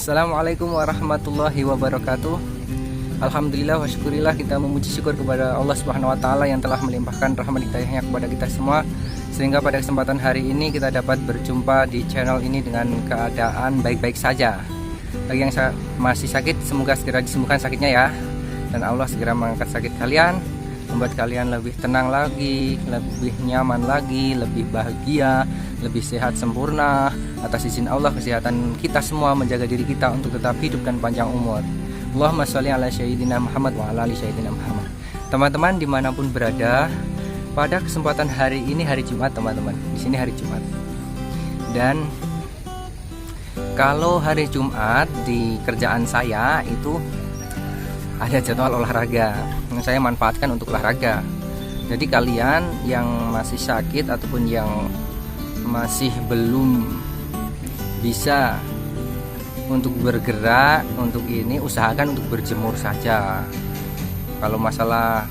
Assalamualaikum warahmatullahi wabarakatuh. Alhamdulillah wa syukurillah, kita memuji syukur kepada Allah Subhanahu wa taala yang telah melimpahkan rahmat hidayahnya kepada kita semua, sehingga pada kesempatan hari ini kita dapat berjumpa di channel ini dengan keadaan baik-baik saja. Bagi yang masih sakit, semoga segera disembuhkan sakitnya ya, dan Allah segera mengangkat sakit kalian, membuat kalian lebih tenang lagi, lebih nyaman lagi, lebih bahagia, lebih sehat sempurna. Atas izin Allah, kesehatan kita semua, menjaga diri kita untuk tetap hidup dan panjang umur. Allahumma sholli ala sayyidina Muhammad wa ala ali sayyidina Muhammad. Teman-teman dimanapun berada, pada kesempatan hari ini hari Jumat teman-teman. Di sini hari Jumat. Dan kalau hari Jumat di kerjaan saya itu ada jadwal olahraga yang saya manfaatkan untuk olahraga. Jadi kalian yang masih sakit ataupun yang masih belum bisa untuk bergerak, untuk ini usahakan untuk berjemur saja. Kalau masalah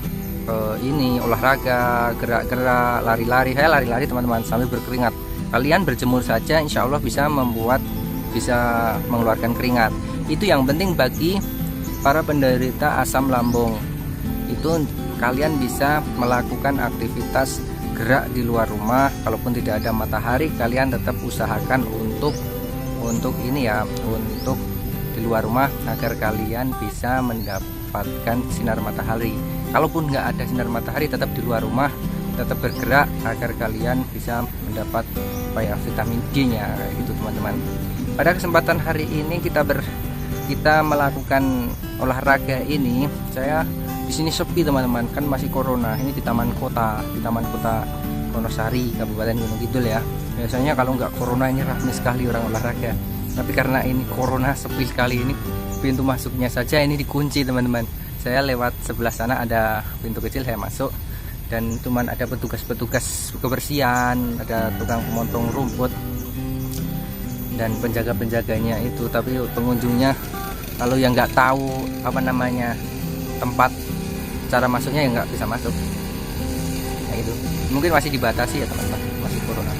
ini olahraga, gerak-gerak, lari-lari, lari-lari teman-teman sambil berkeringat, kalian berjemur saja, insya Allah bisa mengeluarkan keringat. Itu yang penting bagi para penderita asam lambung. Itu kalian bisa melakukan aktivitas gerak di luar rumah. Kalaupun tidak ada matahari, kalian tetap usahakan untuk ini ya, untuk di luar rumah agar kalian bisa mendapatkan sinar matahari. Kalaupun nggak ada sinar matahari, tetap di luar rumah, tetap bergerak agar kalian bisa mendapat vitamin D-nya gitu teman-teman. Pada kesempatan hari ini kita melakukan olahraga ini. Saya di sini sepi teman-teman, kan masih corona. Ini di Taman Kota Wonosari, Kabupaten Gunung Kidul ya. Biasanya kalau nggak corona ini ramai sekali orang olahraga. Tapi karena ini corona sepi sekali, ini pintu masuknya saja ini dikunci teman-teman. Saya lewat sebelah sana ada pintu kecil, saya masuk dan cuman ada petugas-petugas kebersihan, ada tukang pemotong rumput dan penjaga-penjaganya itu. Tapi pengunjungnya kalau yang nggak tahu tempat cara masuknya ya nggak bisa masuk. Nah itu mungkin masih dibatasi ya teman-teman, masih corona.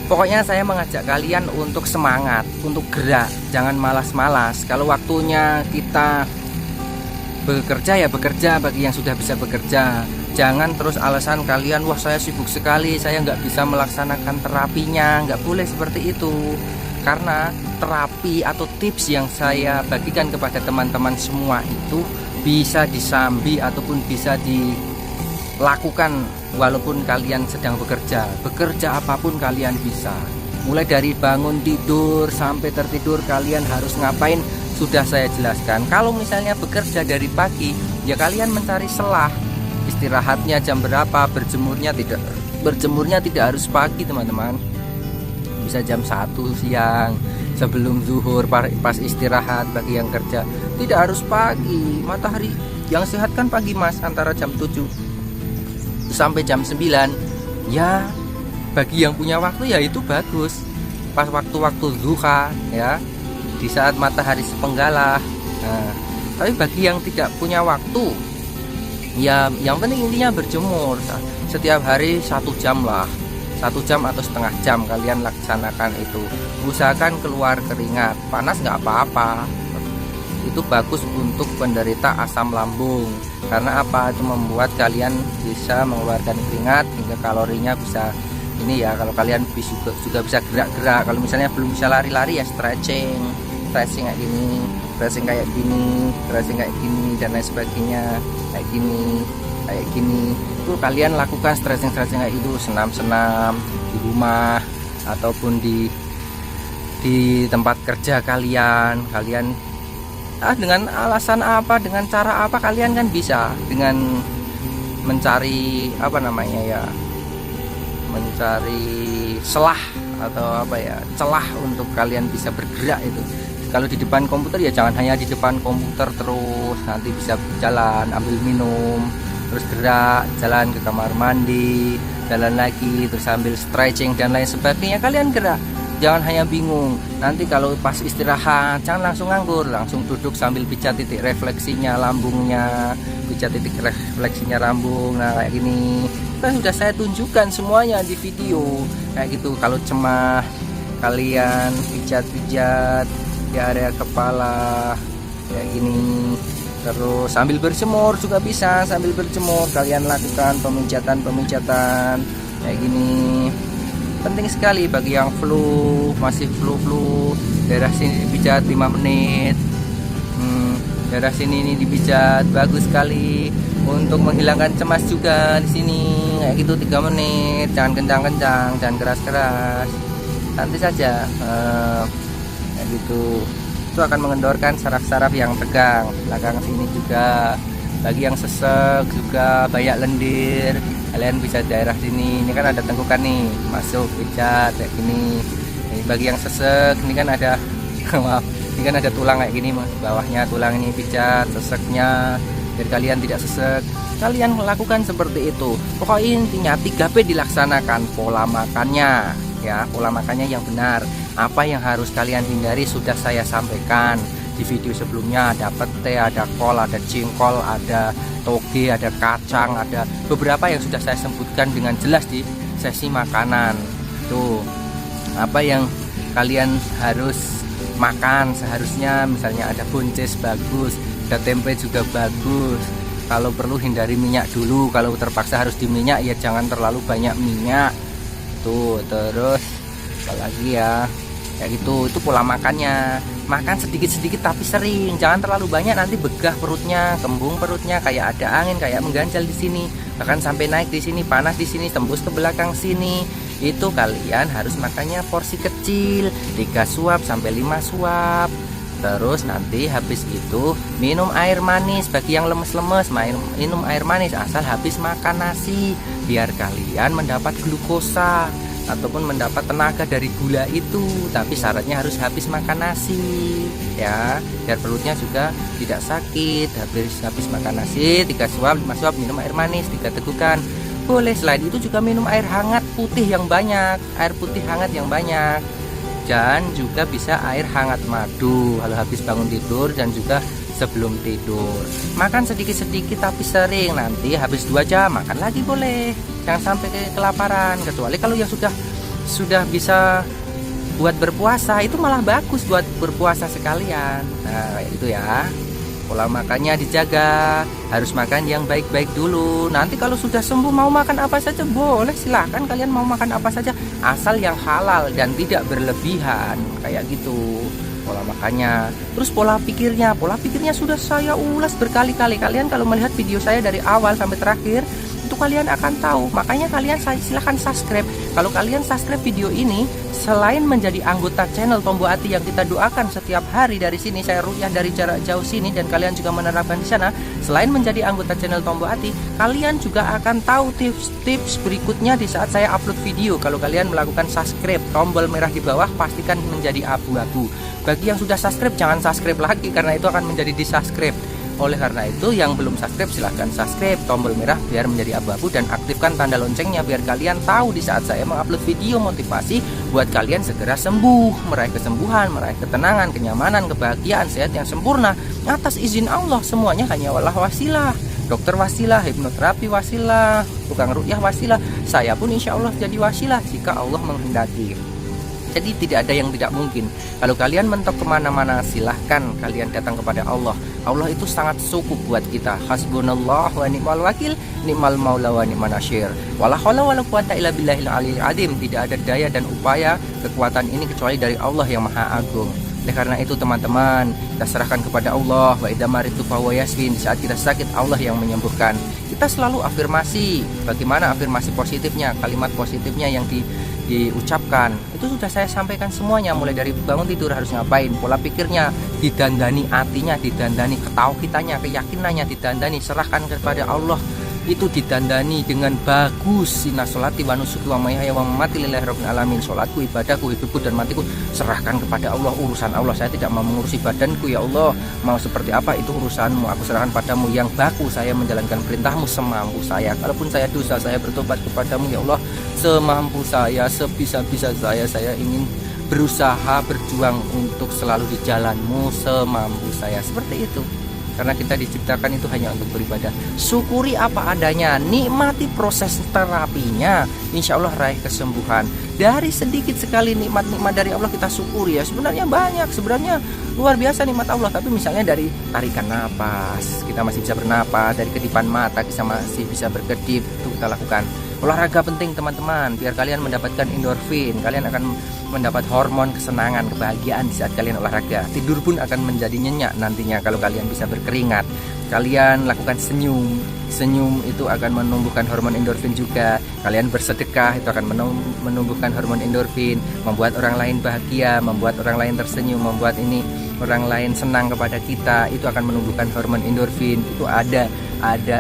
Pokoknya saya mengajak kalian untuk semangat, untuk gerak, jangan malas-malas. Kalau waktunya kita bekerja ya bekerja, bagi yang sudah bisa bekerja. Jangan terus alasan kalian, wah saya sibuk sekali, saya nggak bisa melaksanakan terapinya. Nggak boleh seperti itu. Karena terapi atau tips yang saya bagikan kepada teman-teman semua itu bisa disambi ataupun bisa dilakukan walaupun kalian sedang bekerja apapun kalian bisa. Mulai dari bangun tidur sampai tertidur kalian harus ngapain sudah saya jelaskan. Kalau misalnya bekerja dari pagi ya kalian mencari selah, istirahatnya jam berapa, berjemurnya tidak harus pagi teman-teman, bisa jam 1 siang sebelum zuhur, pas istirahat. Bagi yang kerja tidak harus pagi, matahari yang sehat kan pagi mas, antara jam 7 sampai jam 9 ya. Bagi yang punya waktu ya itu bagus, pas waktu-waktu zuha ya, di saat matahari sepenggalah. Nah, tapi bagi yang tidak punya waktu ya yang penting intinya berjemur setiap hari 1 jam lah, 1 jam atau setengah jam kalian laksanakan itu. Usahakan keluar keringat, panas nggak apa-apa, itu bagus untuk penderita asam lambung. Karena apa? Itu membuat kalian bisa mengeluarkan keringat hingga kalorinya bisa ini ya. Kalau kalian juga bisa gerak-gerak, kalau misalnya belum bisa lari-lari ya stretching kayak gini, stretching kayak gini dan lain sebagainya, kayak gini. Itu kalian lakukan stretching kayak itu, senam-senam di rumah ataupun di tempat kerja kalian dengan alasan apa, dengan cara apa kalian kan bisa dengan mencari mencari selah atau celah untuk kalian bisa bergerak itu. Kalau di depan komputer ya jangan hanya di depan komputer terus, nanti bisa jalan, ambil minum, terus gerak, jalan ke kamar mandi, jalan lagi, terus sambil stretching dan lain sebagainya. Kalian gerak, jangan hanya bingung. Nanti kalau pas istirahat jangan langsung nganggur, langsung duduk sambil pijat titik refleksinya lambungnya, rambung. Nah kayak gini kan sudah saya tunjukkan semuanya di video kayak gitu. Kalau cemah kalian pijat-pijat di area kepala kayak gini. Terus sambil berjemur juga bisa, sambil berjemur kalian lakukan pemijatan kayak gini. Penting sekali bagi yang flu, masih flu daerah sini dipijat 5 menit. Daerah sini ini dipijat bagus sekali untuk menghilangkan cemas juga di sini kayak gitu 3 menit. Jangan kencang-kencang, jangan keras-keras, santai saja kayak gitu. Itu akan mengendorkan saraf-saraf yang tegang. Belakang sini juga bagi yang sesek juga banyak lendir, kalian bisa daerah sini. Ini kan ada tengkukan nih, masuk pijat kayak gini. Ini bagi yang sesek, ini kan ada maaf, ini kan ada tulang kayak gini mas, bawahnya tulang ini pijat seseknya biar kalian tidak sesek. Kalian lakukan seperti itu. Pokoknya intinya 3P dilaksanakan. Pola makannya ya, pola makannya yang benar. Apa yang harus kalian hindari sudah saya sampaikan di video sebelumnya. Ada pete, ada kol, ada jengkol, ada toge, ada kacang, ada beberapa yang sudah saya sebutkan dengan jelas di sesi makanan. Tuh, apa yang kalian harus makan seharusnya, misalnya ada buncis bagus, ada tempe juga bagus. Kalau perlu hindari minyak dulu. Kalau terpaksa harus diminyak ya jangan terlalu banyak minyak. Tuh, terus apalagi ya kayak gitu. Itu pola makannya. Makan sedikit-sedikit tapi sering, jangan terlalu banyak, nanti begah perutnya, kembung perutnya, kayak ada angin, kayak mengganjal di sini, bahkan sampai naik di sini, panas di sini, tembus ke belakang sini. Itu kalian harus makannya porsi kecil, 3 suap sampai 5 suap. Terus nanti habis itu minum air manis. Bagi yang lemes-lemes minum air manis asal habis makan nasi, biar kalian mendapat glukosa ataupun mendapat tenaga dari gula itu. Tapi syaratnya harus habis makan nasi ya, biar perutnya juga tidak sakit. Habis makan nasi 3 suap 5 suap minum air manis 3 tegukan boleh. Selain itu juga minum air hangat putih yang banyak, air putih hangat yang banyak. Dan juga bisa air hangat madu kalau habis bangun tidur dan juga sebelum tidur. Makan sedikit-sedikit tapi sering. Nanti habis 2 jam makan lagi boleh, jangan sampai kelaparan. Kecuali kalau yang sudah bisa buat berpuasa, itu malah bagus buat berpuasa sekalian. Nah kayak gitu ya. Pola makannya dijaga, harus makan yang baik-baik dulu. Nanti kalau sudah sembuh mau makan apa saja boleh, silahkan kalian mau makan apa saja, asal yang halal dan tidak berlebihan kayak gitu pola makannya. Terus pola pikirnya sudah saya ulas berkali-kali. Kalian kalau melihat video saya dari awal sampai terakhir itu kalian akan tahu. Makanya kalian silahkan subscribe. Kalau kalian subscribe video ini, selain menjadi anggota channel Tombo Ati yang kita doakan setiap hari dari sini, saya rukyah dari jarak jauh sini dan kalian juga menerapkan di sana. Selain menjadi anggota channel Tombo Ati, kalian juga akan tahu tips-tips berikutnya di saat saya upload video. Kalau kalian melakukan subscribe, tombol merah di bawah pastikan menjadi abu-abu. Bagi yang sudah subscribe jangan subscribe lagi karena itu akan menjadi di-subscribe. Oleh karena itu yang belum subscribe silahkan subscribe, tombol merah biar menjadi abu-abu, dan aktifkan tanda loncengnya biar kalian tahu di saat saya mengupload video motivasi buat kalian segera sembuh, meraih kesembuhan, meraih ketenangan, kenyamanan, kebahagiaan, sehat yang sempurna atas izin Allah. Semuanya hanya wallah wasilah. Dokter wasilah, hipnoterapi wasilah, tukang rukyah wasilah, saya pun insya Allah jadi wasilah jika Allah menghendaki. Jadi tidak ada yang tidak mungkin. Kalau kalian mentok kemana-mana, silahkan kalian datang kepada Allah. Allah itu sangat cukup buat kita. Hasbunallah wa ni'mal wakil, ni'mal maula wa ni'man nasyir. Wala haula wala quwata illa billahil aliyil azim. Tidak ada daya dan upaya kekuatan ini kecuali dari Allah yang Maha Agung. Oleh karena itu teman-teman, kita serahkan kepada Allah. Wa idza maritu fa huwa yashfin. Di saat kita sakit, Allah yang menyembuhkan. Kita selalu afirmasi. Bagaimana afirmasi positifnya, kalimat positifnya yang diucapkan itu sudah saya sampaikan semuanya. Mulai dari bangun tidur harus ngapain, pola pikirnya didandani, hatinya didandani, ketauhidannya, keyakinannya didandani, serahkan kepada Allah, itu didandani dengan bagus. Inna sholati wa nusuki wa mahyaya wa mamati lillahi rabbil alamin. Sholatku, ibadahku, hidupku dan matiku serahkan kepada Allah, urusan Allah. Saya tidak mau mengurusi badanku ya Allah, mau seperti apa itu urusanmu, aku serahkan padamu. Yang baku saya menjalankan perintahmu semampu saya. Kalaupun saya dosa, saya bertobat kepadamu ya Allah semampu saya, sebisa-bisa saya ingin berusaha berjuang untuk selalu di jalanmu semampu saya. Seperti itu. karena kita diciptakan itu hanya untuk beribadah. Syukuri apa adanya, nikmati proses terapinya, insya Allah raih kesembuhan. Dari sedikit sekali nikmat-nikmat dari Allah kita syukuri ya. Sebenarnya banyak, sebenarnya luar biasa nikmat Allah. Tapi misalnya dari tarikan napas, kita masih bisa bernapas. Dari kedipan mata, kita masih bisa berkedip, itu kita lakukan. Olahraga penting teman-teman, biar kalian mendapatkan endorfin. Kalian akan mendapat hormon kesenangan, kebahagiaan di saat kalian olahraga. Tidur pun akan menjadi nyenyak nantinya kalau kalian bisa berkeringat. Kalian lakukan senyum, senyum itu akan menumbuhkan hormon endorfin juga. Kalian bersedekah itu akan menumbuhkan hormon endorfin, membuat orang lain bahagia, membuat orang lain tersenyum, membuat orang lain senang kepada kita, itu akan menumbuhkan hormon endorfin. Itu ada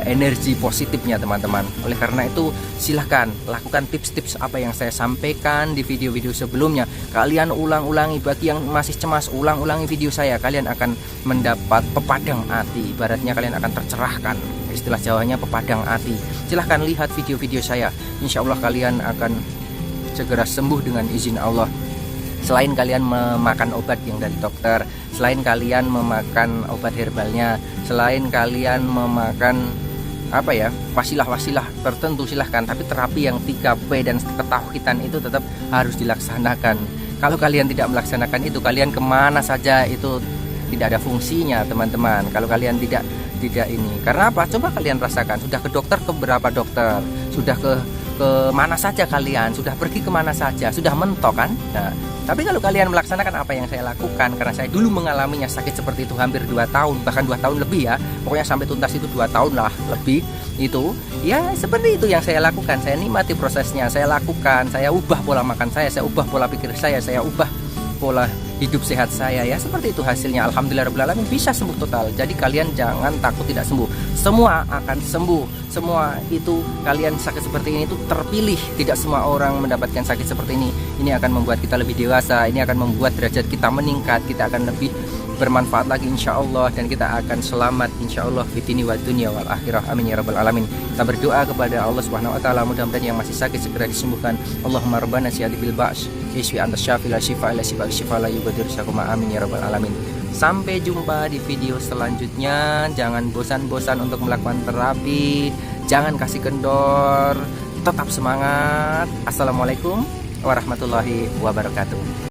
energi positifnya teman-teman. Oleh karena itu silahkan lakukan tips-tips apa yang saya sampaikan di video-video sebelumnya. Kalian ulang-ulangi, bagi yang masih cemas, ulang-ulangi video saya. Kalian akan mendapat pepadang hati. Ibaratnya kalian akan tercerahkan. Istilah Jawanya pepadang hati. Silahkan lihat video-video saya. Insya Allah kalian akan segera sembuh dengan izin Allah. Selain kalian memakan obat yang dari dokter, selain kalian memakan obat herbalnya, selain kalian memakan wasilah-wasilah tertentu, silahkan. Tapi terapi yang 3P dan ketauhidan itu tetap harus dilaksanakan. Kalau kalian tidak melaksanakan itu, kalian kemana saja itu tidak ada fungsinya teman-teman. Kalau kalian tidak ini, karena apa? Coba kalian rasakan, sudah ke dokter, ke berapa dokter, sudah ke mana saja kalian, sudah pergi kemana saja, sudah mentok kan? Nah, tapi kalau kalian melaksanakan apa yang saya lakukan, karena saya dulu mengalaminya sakit seperti itu hampir 2 tahun, bahkan 2 tahun lebih ya, pokoknya sampai tuntas itu 2 tahun lah lebih, itu ya seperti itu yang saya lakukan. Saya nikmati prosesnya, saya lakukan, saya ubah pola makan saya ubah pola pikir saya ubah pola hidup sehat saya ya, seperti itu hasilnya. Alhamdulillahirobbilalamin, bisa sembuh total. Jadi kalian jangan takut tidak sembuh, semua akan sembuh. Semua itu kalian sakit seperti ini itu terpilih, tidak semua orang mendapatkan sakit seperti ini. Ini akan membuat kita lebih dewasa, ini akan membuat derajat kita meningkat, kita akan lebih bermanfaat lagi insya Allah, dan kita akan selamat insya Allah fitini wa dunia wal akhirah, amin ya rabbal alamin. Kita berdoa kepada Allah subhanahu wa ta'ala, mudah-mudahan yang masih sakit segera disembuhkan. Allahumma rabbana siyadi bil ba's iswi anta syafi la shifa ila shifa la yubadir syakuma, amin ya rabbal alamin. Sampai jumpa di video selanjutnya. Jangan bosan-bosan untuk melakukan terapi, jangan kasih kendor, tetap semangat. Assalamualaikum warahmatullahi wabarakatuh.